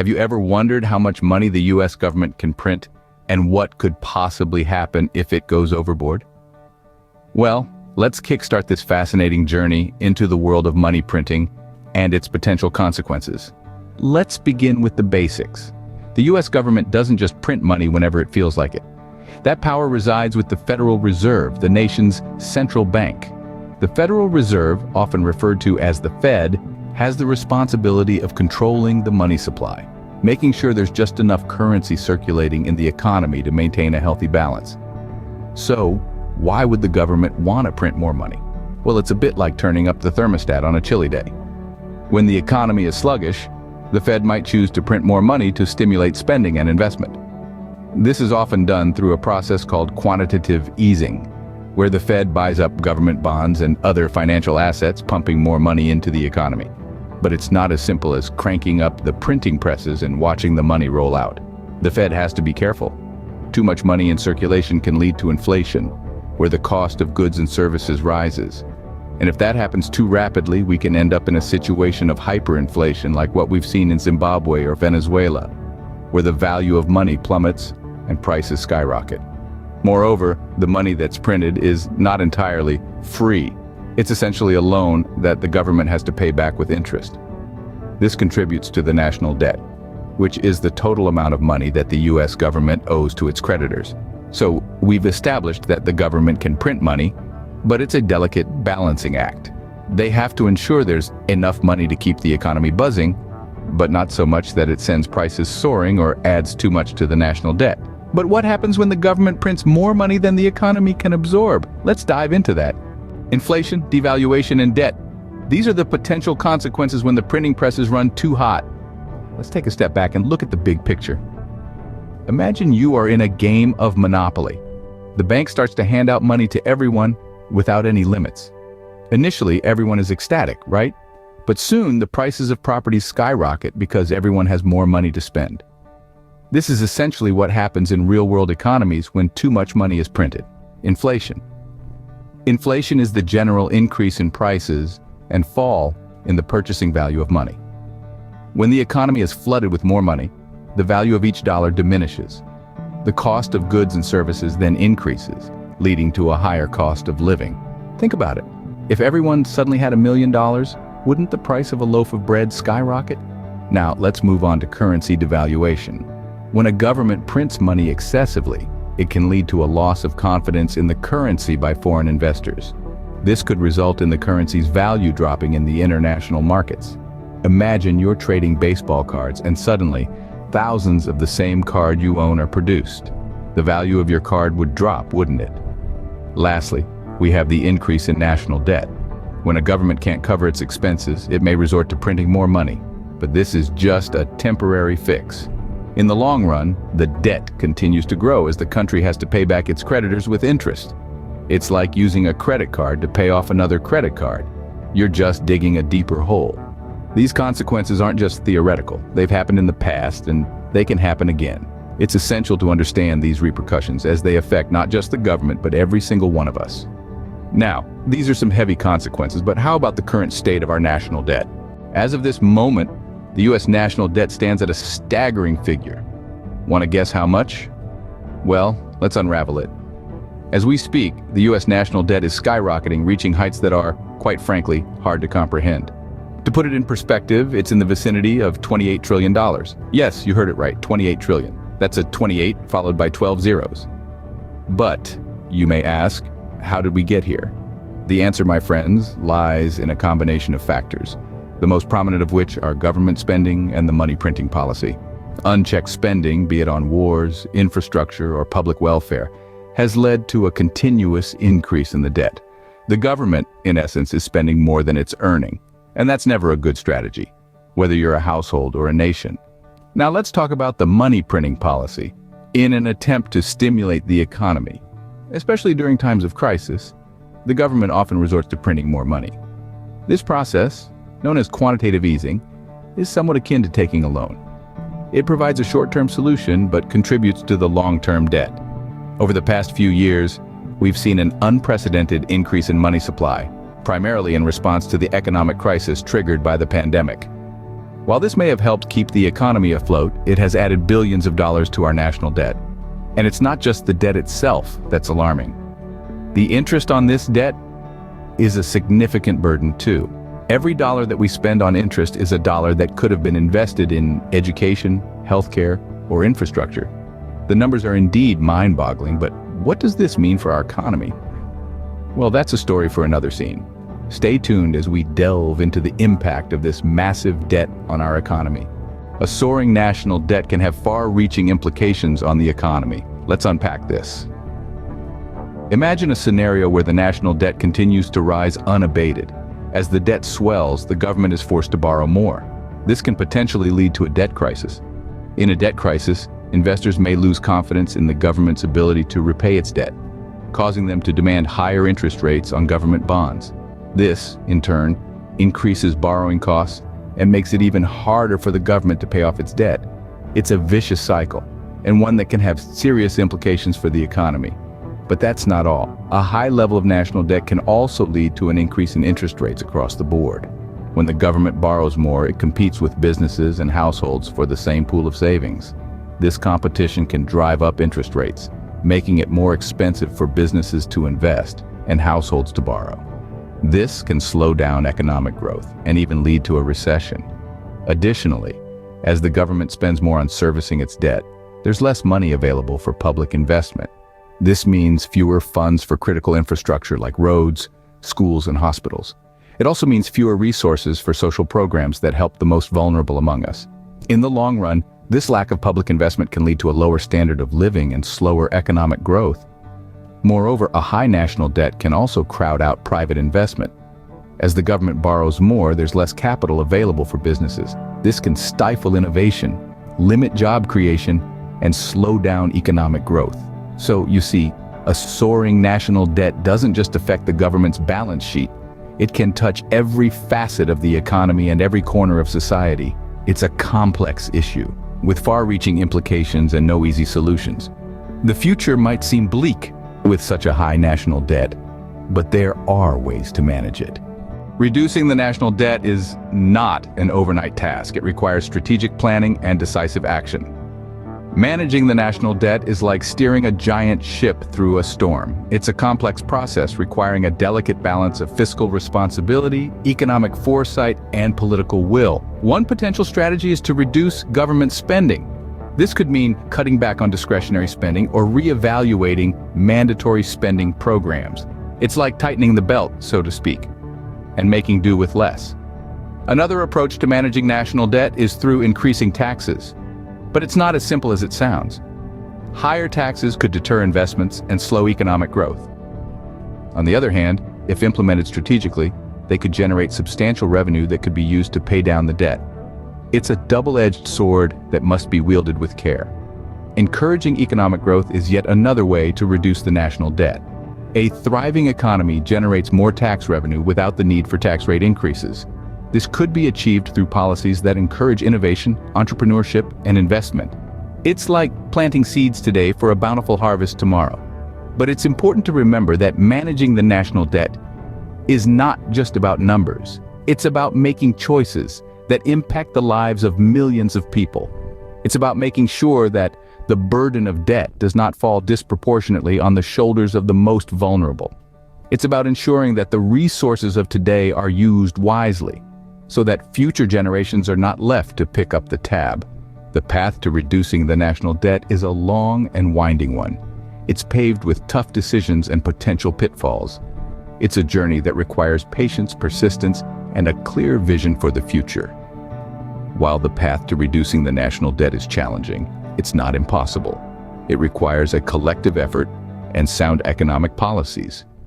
Have you ever wondered how much money the US government can print and what could possibly happen if it goes overboard? Well, let's kickstart this fascinating journey into the world of money printing and its potential consequences. Let's begin with the basics. The US government doesn't just print money whenever it feels like it. That power resides with the Federal Reserve, the nation's central bank. The Federal Reserve, often referred to as the Fed, has the responsibility of controlling the money supply, making sure there's just enough currency circulating in the economy to maintain a healthy balance. So, why would the government want to print more money? Well, it's a bit like turning up the thermostat on a chilly day. When the economy is sluggish, the Fed might choose to print more money to stimulate spending and investment. This is often done through a process called quantitative easing, where the Fed buys up government bonds and other financial assets, pumping more money into the economy. But it's not as simple as cranking up the printing presses and watching the money roll out. The Fed has to be careful. Too much money in circulation can lead to inflation, where the cost of goods and services rises. And if that happens too rapidly, we can end up in a situation of hyperinflation like what we've seen in Zimbabwe or Venezuela, where the value of money plummets and prices skyrocket. Moreover, the money that's printed is not entirely free. It's essentially a loan that the government has to pay back with interest. This contributes to the national debt, which is the total amount of money that the US government owes to its creditors. So we've established that the government can print money, but it's a delicate balancing act. They have to ensure there's enough money to keep the economy buzzing, but not so much that it sends prices soaring or adds too much to the national debt. But what happens when the government prints more money than the economy can absorb? Let's dive into that. Inflation, devaluation, and debt. These are the potential consequences when the printing presses run too hot. Let's take a step back and look at the big picture. Imagine you are in a game of Monopoly. The bank starts to hand out money to everyone without any limits. Initially, everyone is ecstatic, right? But soon, the prices of properties skyrocket because everyone has more money to spend. This is essentially what happens in real-world economies when too much money is printed. Inflation. Inflation is the general increase in prices and fall in the purchasing value of money. When the economy is flooded with more money, the value of each dollar diminishes. The cost of goods and services then increases, leading to a higher cost of living. Think about it. If everyone suddenly had $1 million, wouldn't the price of a loaf of bread skyrocket? Now, let's move on to currency devaluation. When a government prints money excessively, it can lead to a loss of confidence in the currency by foreign investors. This could result in the currency's value dropping in the international markets. Imagine you're trading baseball cards and suddenly, thousands of the same card you own are produced. The value of your card would drop, wouldn't it? Lastly, we have the increase in national debt. When a government can't cover its expenses, it may resort to printing more money. But this is just a temporary fix. In the long run, the debt continues to grow as the country has to pay back its creditors with interest. It's like using a credit card to pay off another credit card. You're just digging a deeper hole. These consequences aren't just theoretical. They've happened in the past, and they can happen again. It's essential to understand these repercussions as they affect not just the government, but every single one of us. Now, these are some heavy consequences, but how about the current state of our national debt? As of this moment, the US national debt stands at a staggering figure. Want to guess how much? Well, let's unravel it. As we speak, the US national debt is skyrocketing, reaching heights that are, quite frankly, hard to comprehend. To put it in perspective, it's in the vicinity of $28 trillion. Yes, you heard it right, 28 trillion. That's a 28 followed by 12 zeros. But, you may ask, how did we get here? The answer, my friends, lies in a combination of factors, the most prominent of which are government spending and the money printing policy. Unchecked spending, be it on wars, infrastructure, or public welfare, has led to a continuous increase in the debt. The government, in essence, is spending more than it's earning, and that's never a good strategy, whether you're a household or a nation. Now let's talk about the money printing policy. In an attempt to stimulate the economy, especially during times of crisis, the government often resorts to printing more money. This process, known as quantitative easing, is somewhat akin to taking a loan. It provides a short-term solution but contributes to the long-term debt. Over the past few years, we've seen an unprecedented increase in money supply, primarily in response to the economic crisis triggered by the pandemic. While this may have helped keep the economy afloat, it has added billions of dollars to our national debt. And it's not just the debt itself that's alarming. The interest on this debt is a significant burden too. Every dollar that we spend on interest is a dollar that could have been invested in education, healthcare, or infrastructure. The numbers are indeed mind-boggling, but what does this mean for our economy? Well, that's a story for another scene. Stay tuned as we delve into the impact of this massive debt on our economy. A soaring national debt can have far-reaching implications on the economy. Let's unpack this. Imagine a scenario where the national debt continues to rise unabated. As the debt swells, the government is forced to borrow more. This can potentially lead to a debt crisis. In a debt crisis, investors may lose confidence in the government's ability to repay its debt, causing them to demand higher interest rates on government bonds. This, in turn, increases borrowing costs and makes it even harder for the government to pay off its debt. It's a vicious cycle, and one that can have serious implications for the economy. But that's not all. A high level of national debt can also lead to an increase in interest rates across the board. When the government borrows more, it competes with businesses and households for the same pool of savings. This competition can drive up interest rates, making it more expensive for businesses to invest and households to borrow. This can slow down economic growth and even lead to a recession. Additionally, as the government spends more on servicing its debt, there's less money available for public investment. This means fewer funds for critical infrastructure like roads, schools, and hospitals. It also means fewer resources for social programs that help the most vulnerable among us. In the long run, this lack of public investment can lead to a lower standard of living and slower economic growth. Moreover, a high national debt can also crowd out private investment. As the government borrows more, there's less capital available for businesses. This can stifle innovation, limit job creation, and slow down economic growth. So, you see, a soaring national debt doesn't just affect the government's balance sheet. It can touch every facet of the economy and every corner of society. It's a complex issue, with far-reaching implications and no easy solutions. The future might seem bleak with such a high national debt, but there are ways to manage it. Reducing the national debt is not an overnight task. It requires strategic planning and decisive action. Managing the national debt is like steering a giant ship through a storm. It's a complex process requiring a delicate balance of fiscal responsibility, economic foresight, and political will. One potential strategy is to reduce government spending. This could mean cutting back on discretionary spending or reevaluating mandatory spending programs. It's like tightening the belt, so to speak, and making do with less. Another approach to managing national debt is through increasing taxes. But it's not as simple as it sounds. Higher taxes could deter investments and slow economic growth. On the other hand, if implemented strategically, they could generate substantial revenue that could be used to pay down the debt. It's a double-edged sword that must be wielded with care. Encouraging economic growth is yet another way to reduce the national debt. A thriving economy generates more tax revenue without the need for tax rate increases. This could be achieved through policies that encourage innovation, entrepreneurship, and investment. It's like planting seeds today for a bountiful harvest tomorrow. But it's important to remember that managing the national debt is not just about numbers. It's about making choices that impact the lives of millions of people. It's about making sure that the burden of debt does not fall disproportionately on the shoulders of the most vulnerable. It's about ensuring that the resources of today are used wisely, so that future generations are not left to pick up the tab. The path to reducing the national debt is a long and winding one. It's paved with tough decisions and potential pitfalls. It's a journey that requires patience, persistence, and a clear vision for the future. While the path to reducing the national debt is challenging, it's not impossible. It requires a collective effort and sound economic policies.